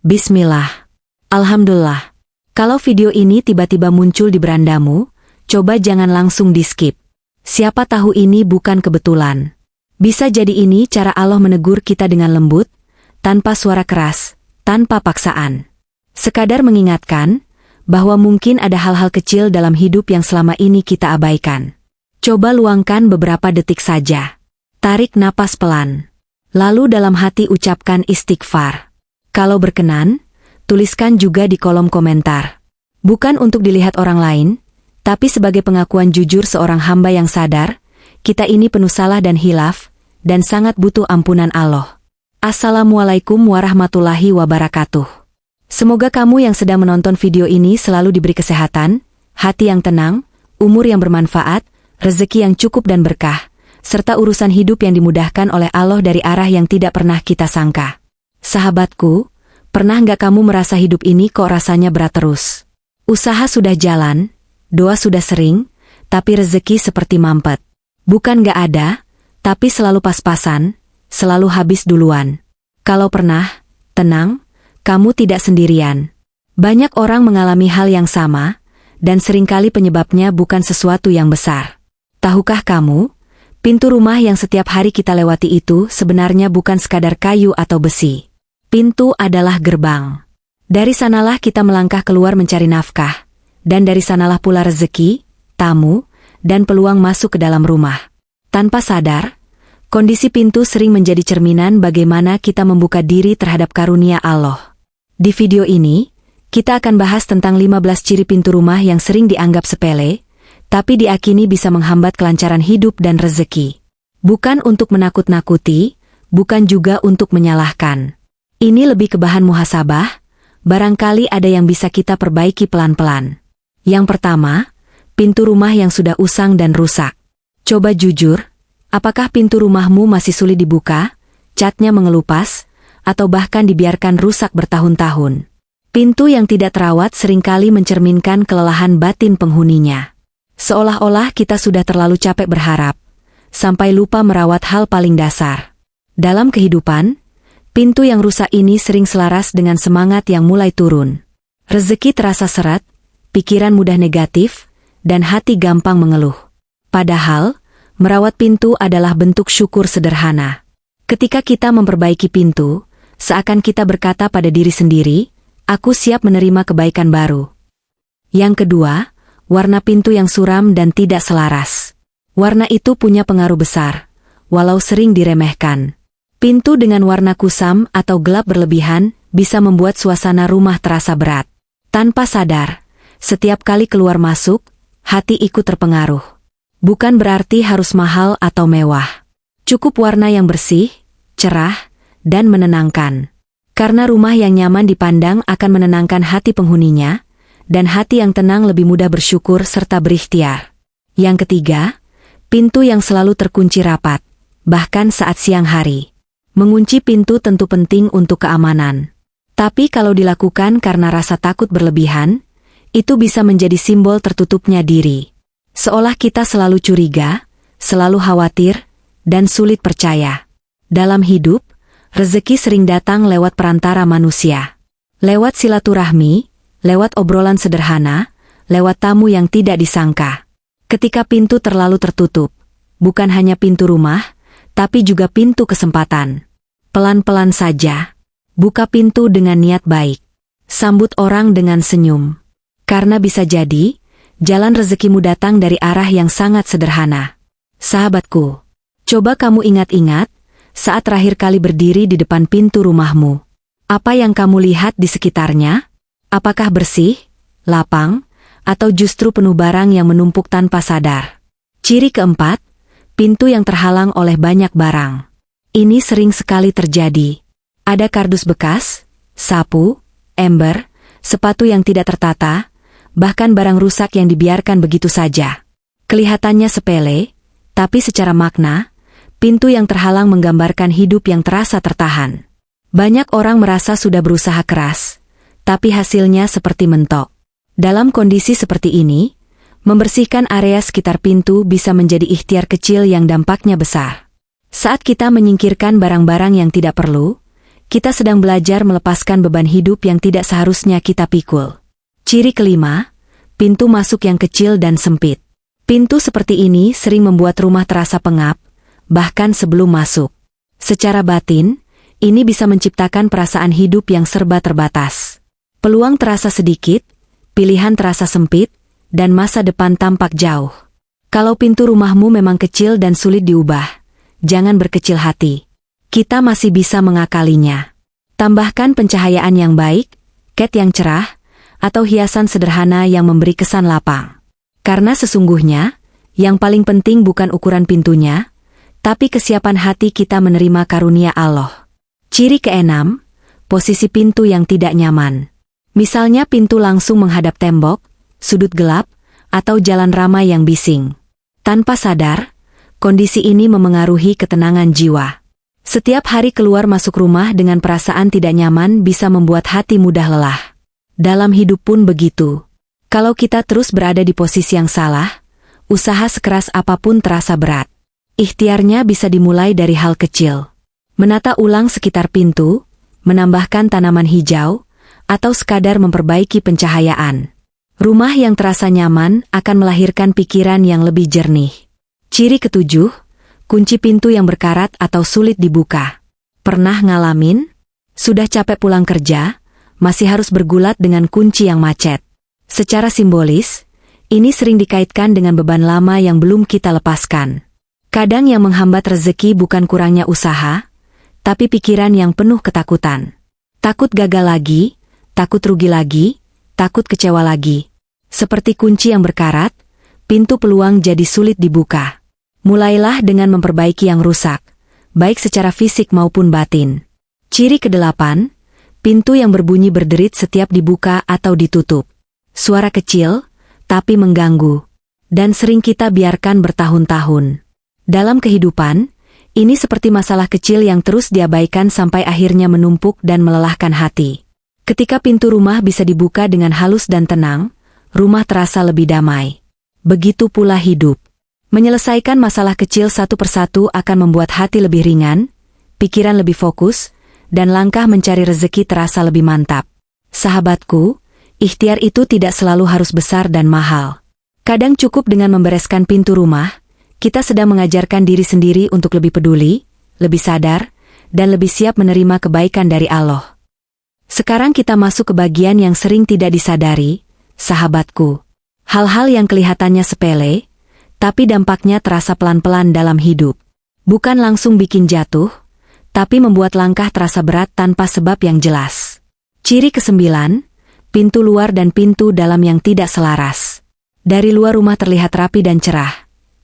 Bismillah. Alhamdulillah. Kalau video ini tiba-tiba muncul di berandamu, coba jangan langsung di-skip. Siapa tahu ini bukan kebetulan. Bisa jadi ini cara Allah menegur kita dengan lembut, tanpa suara keras, tanpa paksaan. Sekadar mengingatkan bahwa mungkin ada hal-hal kecil dalam hidup yang selama ini kita abaikan. Coba luangkan beberapa detik saja. Tarik napas pelan. Lalu dalam hati ucapkan istighfar. Kalau berkenan, tuliskan juga di kolom komentar. Bukan untuk dilihat orang lain, tapi sebagai pengakuan jujur seorang hamba yang sadar, kita ini penuh salah dan hilaf, dan sangat butuh ampunan Allah. Assalamualaikum warahmatullahi wabarakatuh. Semoga kamu yang sedang menonton video ini selalu diberi kesehatan, hati yang tenang, umur yang bermanfaat, rezeki yang cukup dan berkah, serta urusan hidup yang dimudahkan oleh Allah dari arah yang tidak pernah kita sangka. Sahabatku, pernah nggak kamu merasa hidup ini kok rasanya berat terus? Usaha sudah jalan, doa sudah sering, tapi rezeki seperti mampet. Bukan nggak ada, tapi selalu pas-pasan, selalu habis duluan. Kalau pernah, tenang, kamu tidak sendirian. Banyak orang mengalami hal yang sama, dan seringkali penyebabnya bukan sesuatu yang besar. Tahukah kamu, pintu rumah yang setiap hari kita lewati itu sebenarnya bukan sekadar kayu atau besi. Pintu adalah gerbang. Dari sanalah kita melangkah keluar mencari nafkah, dan dari sanalah pula rezeki, tamu, dan peluang masuk ke dalam rumah. Tanpa sadar, kondisi pintu sering menjadi cerminan bagaimana kita membuka diri terhadap karunia Allah. Di video ini, kita akan bahas tentang 15 ciri pintu rumah yang sering dianggap sepele, tapi diakini bisa menghambat kelancaran hidup dan rezeki. Bukan untuk menakut-nakuti, bukan juga untuk menyalahkan. Ini lebih ke bahan muhasabah, barangkali ada yang bisa kita perbaiki pelan-pelan. Yang pertama, pintu rumah yang sudah usang dan rusak. Coba jujur, apakah pintu rumahmu masih sulit dibuka, catnya mengelupas, atau bahkan dibiarkan rusak bertahun-tahun? Pintu yang tidak terawat seringkali mencerminkan kelelahan batin penghuninya. Seolah-olah kita sudah terlalu capek berharap, sampai lupa merawat hal paling dasar. Dalam kehidupan, pintu yang rusak ini sering selaras dengan semangat yang mulai turun. Rezeki terasa seret, pikiran mudah negatif, dan hati gampang mengeluh. Padahal, merawat pintu adalah bentuk syukur sederhana. Ketika kita memperbaiki pintu, seakan kita berkata pada diri sendiri, aku siap menerima kebaikan baru. Yang kedua, warna pintu yang suram dan tidak selaras. Warna itu punya pengaruh besar, walau sering diremehkan. Pintu dengan warna kusam atau gelap berlebihan bisa membuat suasana rumah terasa berat. Tanpa sadar, setiap kali keluar masuk, hati ikut terpengaruh. Bukan berarti harus mahal atau mewah. Cukup warna yang bersih, cerah, dan menenangkan. Karena rumah yang nyaman dipandang akan menenangkan hati penghuninya, dan hati yang tenang lebih mudah bersyukur serta berikhtiar. Yang ketiga, pintu yang selalu terkunci rapat, bahkan saat siang hari. Mengunci pintu tentu penting untuk keamanan. Tapi kalau dilakukan karena rasa takut berlebihan, itu bisa menjadi simbol tertutupnya diri. Seolah kita selalu curiga, selalu khawatir, dan sulit percaya. Dalam hidup, rezeki sering datang lewat perantara manusia. Lewat silaturahmi, lewat obrolan sederhana, lewat tamu yang tidak disangka. Ketika pintu terlalu tertutup, bukan hanya pintu rumah, tapi juga pintu kesempatan. Pelan-pelan saja, buka pintu dengan niat baik. Sambut orang dengan senyum. Karena bisa jadi, jalan rezekimu datang dari arah yang sangat sederhana. Sahabatku, coba kamu ingat-ingat, saat terakhir kali berdiri di depan pintu rumahmu. Apa yang kamu lihat di sekitarnya? Apakah bersih, lapang, atau justru penuh barang yang menumpuk tanpa sadar? Ciri keempat, pintu yang terhalang oleh banyak barang. Ini sering sekali terjadi. Ada kardus bekas, sapu, ember, sepatu yang tidak tertata, bahkan barang rusak yang dibiarkan begitu saja. Kelihatannya sepele, tapi secara makna, pintu yang terhalang menggambarkan hidup yang terasa tertahan. Banyak orang merasa sudah berusaha keras, tapi hasilnya seperti mentok. Dalam kondisi seperti ini, membersihkan area sekitar pintu bisa menjadi ikhtiar kecil yang dampaknya besar. Saat kita menyingkirkan barang-barang yang tidak perlu, kita sedang belajar melepaskan beban hidup yang tidak seharusnya kita pikul. Ciri kelima, pintu masuk yang kecil dan sempit. Pintu seperti ini sering membuat rumah terasa pengap, bahkan sebelum masuk. Secara batin, ini bisa menciptakan perasaan hidup yang serba terbatas. Peluang terasa sedikit, pilihan terasa sempit, dan masa depan tampak jauh. Kalau pintu rumahmu memang kecil dan sulit diubah, jangan berkecil hati. Kita masih bisa mengakalinya. Tambahkan pencahayaan yang baik, cat yang cerah, atau hiasan sederhana yang memberi kesan lapang. Karena sesungguhnya, yang paling penting bukan ukuran pintunya, tapi kesiapan hati kita menerima karunia Allah. Ciri keenam, posisi pintu yang tidak nyaman. Misalnya pintu langsung menghadap tembok, sudut gelap, atau jalan ramai yang bising. Tanpa sadar, kondisi ini memengaruhi ketenangan jiwa. Setiap hari keluar masuk rumah dengan perasaan tidak nyaman bisa membuat hati mudah lelah. Dalam hidup pun begitu. Kalau kita terus berada di posisi yang salah, usaha sekeras apapun terasa berat. Ikhtiarnya bisa dimulai dari hal kecil. Menata ulang sekitar pintu, menambahkan tanaman hijau, atau sekadar memperbaiki pencahayaan. Rumah yang terasa nyaman akan melahirkan pikiran yang lebih jernih. Ciri ketujuh, kunci pintu yang berkarat atau sulit dibuka. Pernah ngalamin? Sudah capek pulang kerja, masih harus bergulat dengan kunci yang macet. Secara simbolis, ini sering dikaitkan dengan beban lama yang belum kita lepaskan. Kadang yang menghambat rezeki bukan kurangnya usaha, tapi pikiran yang penuh ketakutan. Takut gagal lagi, takut rugi lagi, takut kecewa lagi. Seperti kunci yang berkarat, pintu peluang jadi sulit dibuka. Mulailah dengan memperbaiki yang rusak, baik secara fisik maupun batin. Ciri kedelapan, pintu yang berbunyi berderit setiap dibuka atau ditutup. Suara kecil, tapi mengganggu. Dan sering kita biarkan bertahun-tahun. Dalam kehidupan, ini seperti masalah kecil yang terus diabaikan sampai akhirnya menumpuk dan melelahkan hati. Ketika pintu rumah bisa dibuka dengan halus dan tenang, rumah terasa lebih damai. Begitu pula hidup. Menyelesaikan masalah kecil satu persatu akan membuat hati lebih ringan, pikiran lebih fokus, dan langkah mencari rezeki terasa lebih mantap. Sahabatku, ikhtiar itu tidak selalu harus besar dan mahal. Kadang cukup dengan membereskan pintu rumah, kita sedang mengajarkan diri sendiri untuk lebih peduli, lebih sadar, dan lebih siap menerima kebaikan dari Allah. Sekarang kita masuk ke bagian yang sering tidak disadari, sahabatku. Hal-hal yang kelihatannya sepele, tapi dampaknya terasa pelan-pelan dalam hidup. Bukan langsung bikin jatuh, tapi membuat langkah terasa berat tanpa sebab yang jelas. Ciri kesembilan, pintu luar dan pintu dalam yang tidak selaras. Dari luar rumah terlihat rapi dan cerah,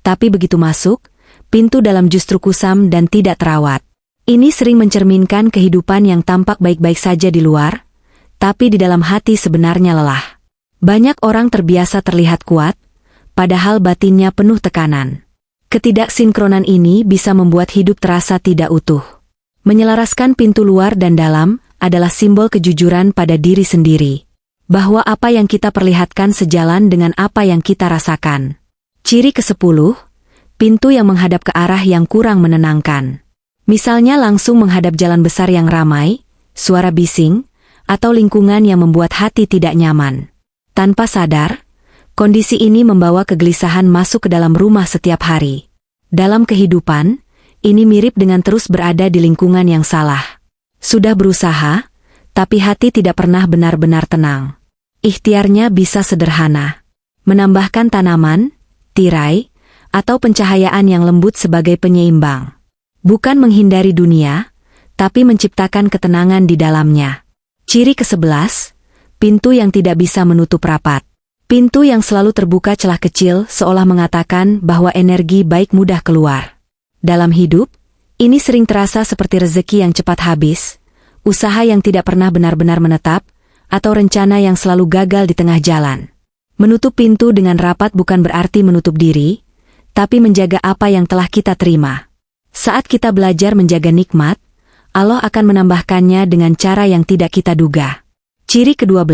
tapi begitu masuk, pintu dalam justru kusam dan tidak terawat. Ini sering mencerminkan kehidupan yang tampak baik-baik saja di luar, tapi di dalam hati sebenarnya lelah. Banyak orang terbiasa terlihat kuat, padahal batinnya penuh tekanan. Ketidaksinkronan ini bisa membuat hidup terasa tidak utuh. Menyelaraskan pintu luar dan dalam adalah simbol kejujuran pada diri sendiri. Bahwa apa yang kita perlihatkan sejalan dengan apa yang kita rasakan. Ciri ke-10, pintu yang menghadap ke arah yang kurang menenangkan. Misalnya langsung menghadap jalan besar yang ramai, suara bising, atau lingkungan yang membuat hati tidak nyaman. Tanpa sadar, kondisi ini membawa kegelisahan masuk ke dalam rumah setiap hari. Dalam kehidupan, ini mirip dengan terus berada di lingkungan yang salah. Sudah berusaha, tapi hati tidak pernah benar-benar tenang. Ikhtiarnya bisa sederhana. Menambahkan tanaman, tirai, atau pencahayaan yang lembut sebagai penyeimbang. Bukan menghindari dunia, tapi menciptakan ketenangan di dalamnya. Ciri ke-11, pintu yang tidak bisa menutup rapat. Pintu yang selalu terbuka celah kecil seolah mengatakan bahwa energi baik mudah keluar. Dalam hidup, ini sering terasa seperti rezeki yang cepat habis, usaha yang tidak pernah benar-benar menetap, atau rencana yang selalu gagal di tengah jalan. Menutup pintu dengan rapat bukan berarti menutup diri, tapi menjaga apa yang telah kita terima. Saat kita belajar menjaga nikmat, Allah akan menambahkannya dengan cara yang tidak kita duga. Ciri ke-12,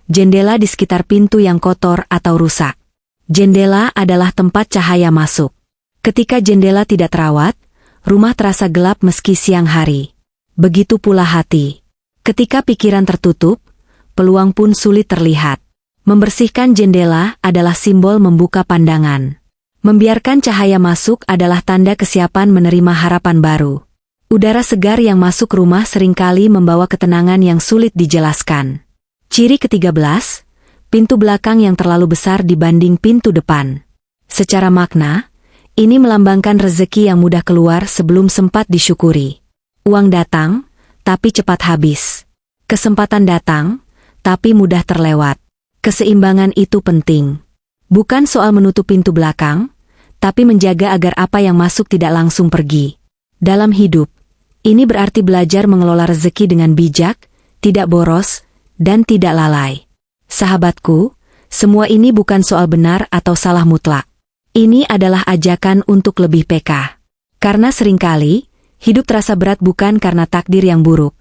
jendela di sekitar pintu yang kotor atau rusak. Jendela adalah tempat cahaya masuk. Ketika jendela tidak terawat, rumah terasa gelap meski siang hari. Begitu pula hati. Ketika pikiran tertutup, peluang pun sulit terlihat. Membersihkan jendela adalah simbol membuka pandangan. Membiarkan cahaya masuk adalah tanda kesiapan menerima harapan baru. Udara segar yang masuk rumah seringkali membawa ketenangan yang sulit dijelaskan. Ciri ke-13, pintu belakang yang terlalu besar dibanding pintu depan. Secara makna, ini melambangkan rezeki yang mudah keluar sebelum sempat disyukuri. Uang datang, tapi cepat habis. Kesempatan datang, tapi mudah terlewat. Keseimbangan itu penting. Bukan soal menutup pintu belakang, tapi menjaga agar apa yang masuk tidak langsung pergi. Dalam hidup, ini berarti belajar mengelola rezeki dengan bijak, tidak boros, dan tidak lalai. Sahabatku, semua ini bukan soal benar atau salah mutlak. Ini adalah ajakan untuk lebih peka. Karena seringkali, hidup terasa berat bukan karena takdir yang buruk,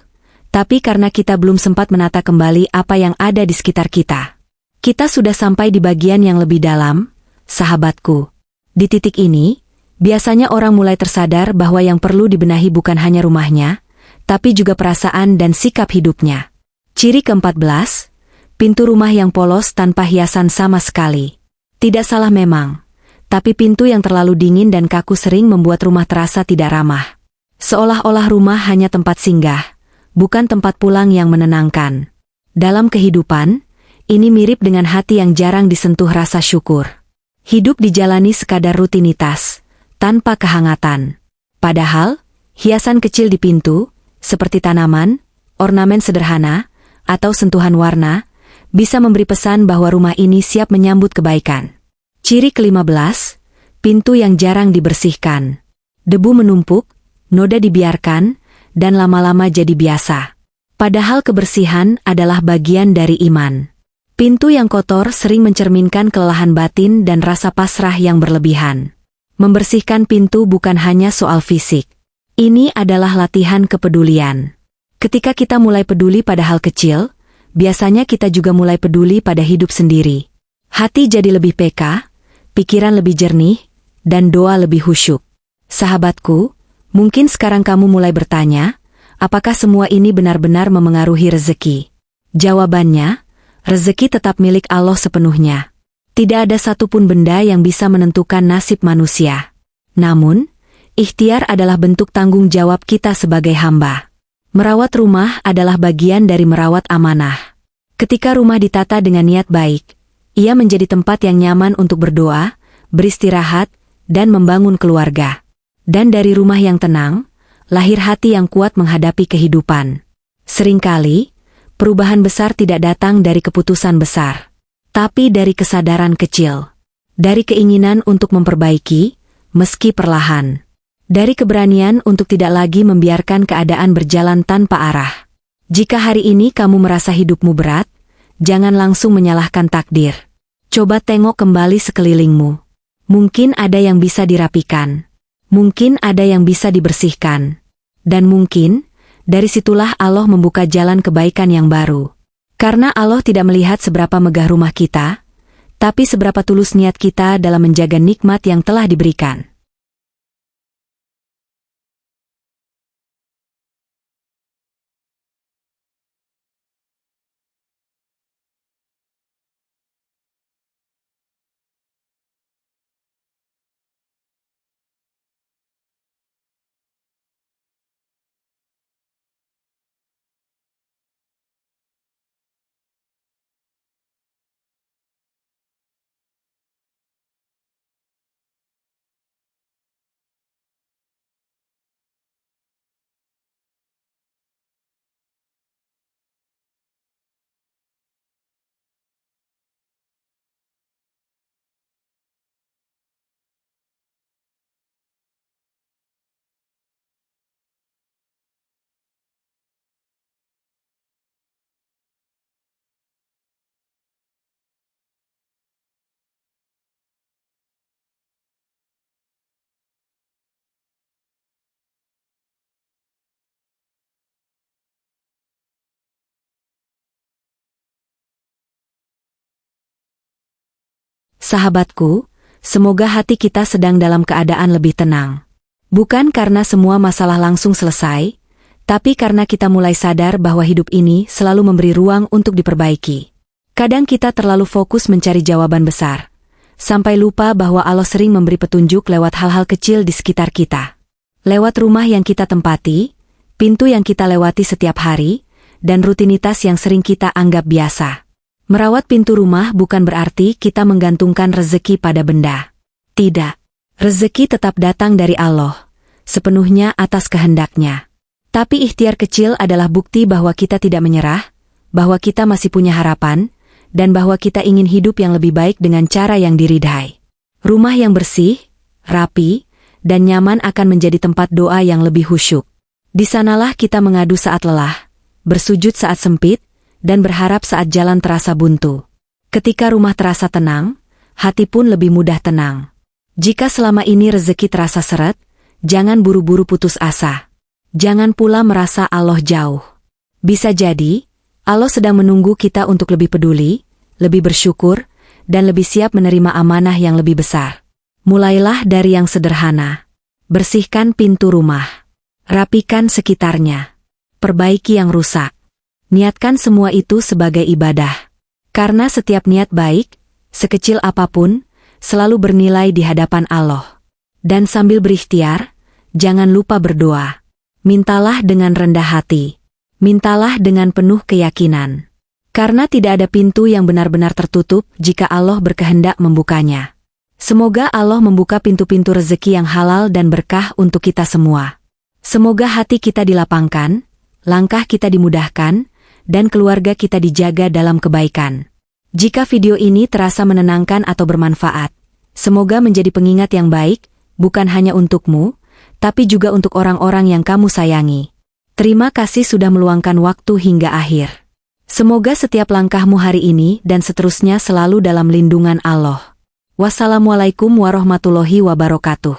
tapi karena kita belum sempat menata kembali apa yang ada di sekitar kita. Kita sudah sampai di bagian yang lebih dalam, sahabatku. Di titik ini, biasanya orang mulai tersadar bahwa yang perlu dibenahi bukan hanya rumahnya, tapi juga perasaan dan sikap hidupnya. Ciri ke-14, pintu rumah yang polos tanpa hiasan sama sekali. Tidak salah memang, tapi pintu yang terlalu dingin dan kaku sering membuat rumah terasa tidak ramah. Seolah-olah rumah hanya tempat singgah, bukan tempat pulang yang menenangkan. Dalam kehidupan, ini mirip dengan hati yang jarang disentuh rasa syukur. Hidup dijalani sekadar rutinitas, tanpa kehangatan. Padahal, hiasan kecil di pintu, seperti tanaman, ornamen sederhana, atau sentuhan warna, bisa memberi pesan bahwa rumah ini siap menyambut kebaikan. Ciri ke-15, pintu yang jarang dibersihkan. Debu menumpuk, noda dibiarkan, dan lama-lama jadi biasa. Padahal kebersihan adalah bagian dari iman. Pintu yang kotor sering mencerminkan kelelahan batin dan rasa pasrah yang berlebihan. Membersihkan pintu bukan hanya soal fisik. Ini adalah latihan kepedulian. Ketika kita mulai peduli pada hal kecil, biasanya kita juga mulai peduli pada hidup sendiri. Hati jadi lebih peka, pikiran lebih jernih, dan doa lebih khusyuk. Sahabatku, mungkin sekarang kamu mulai bertanya, apakah semua ini benar-benar memengaruhi rezeki? Jawabannya, rezeki tetap milik Allah sepenuhnya. Tidak ada satupun benda yang bisa menentukan nasib manusia. Namun, ikhtiar adalah bentuk tanggung jawab kita sebagai hamba. Merawat rumah adalah bagian dari merawat amanah. Ketika rumah ditata dengan niat baik, ia menjadi tempat yang nyaman untuk berdoa, beristirahat, dan membangun keluarga. Dan dari rumah yang tenang, lahir hati yang kuat menghadapi kehidupan. Seringkali, perubahan besar tidak datang dari keputusan besar, tapi dari kesadaran kecil. Dari keinginan untuk memperbaiki, meski perlahan. Dari keberanian untuk tidak lagi membiarkan keadaan berjalan tanpa arah. Jika hari ini kamu merasa hidupmu berat, jangan langsung menyalahkan takdir. Coba tengok kembali sekelilingmu. Mungkin ada yang bisa dirapikan. Mungkin ada yang bisa dibersihkan. Dan mungkin, dari situlah Allah membuka jalan kebaikan yang baru. Karena Allah tidak melihat seberapa megah rumah kita, tapi seberapa tulus niat kita dalam menjaga nikmat yang telah diberikan. Sahabatku, semoga hati kita sedang dalam keadaan lebih tenang. Bukan karena semua masalah langsung selesai, tapi karena kita mulai sadar bahwa hidup ini selalu memberi ruang untuk diperbaiki. Kadang kita terlalu fokus mencari jawaban besar, sampai lupa bahwa Allah sering memberi petunjuk lewat hal-hal kecil di sekitar kita. Lewat rumah yang kita tempati, pintu yang kita lewati setiap hari, dan rutinitas yang sering kita anggap biasa. Merawat pintu rumah bukan berarti kita menggantungkan rezeki pada benda. Tidak. Rezeki tetap datang dari Allah, sepenuhnya atas kehendaknya. Tapi ikhtiar kecil adalah bukti bahwa kita tidak menyerah, bahwa kita masih punya harapan, dan bahwa kita ingin hidup yang lebih baik dengan cara yang diridhai. Rumah yang bersih, rapi, dan nyaman akan menjadi tempat doa yang lebih khusyuk. Di sanalah kita mengadu saat lelah, bersujud saat sempit, dan berharap saat jalan terasa buntu. Ketika rumah terasa tenang, hati pun lebih mudah tenang. Jika selama ini rezeki terasa seret, jangan buru-buru putus asa. Jangan pula merasa Allah jauh. Bisa jadi, Allah sedang menunggu kita untuk lebih peduli, lebih bersyukur, dan lebih siap menerima amanah yang lebih besar. Mulailah dari yang sederhana. Bersihkan pintu rumah. Rapikan sekitarnya. Perbaiki yang rusak. Niatkan semua itu sebagai ibadah. Karena setiap niat baik, sekecil apapun, selalu bernilai di hadapan Allah. Dan sambil berikhtiar, jangan lupa berdoa. Mintalah dengan rendah hati. Mintalah dengan penuh keyakinan. Karena tidak ada pintu yang benar-benar tertutup jika Allah berkehendak membukanya. Semoga Allah membuka pintu-pintu rezeki yang halal dan berkah untuk kita semua. Semoga hati kita dilapangkan, langkah kita dimudahkan, dan keluarga kita dijaga dalam kebaikan. Jika video ini terasa menenangkan atau bermanfaat, semoga menjadi pengingat yang baik, bukan hanya untukmu, tapi juga untuk orang-orang yang kamu sayangi. Terima kasih sudah meluangkan waktu hingga akhir. Semoga setiap langkahmu hari ini dan seterusnya selalu dalam lindungan Allah. Wassalamualaikum warahmatullahi wabarakatuh.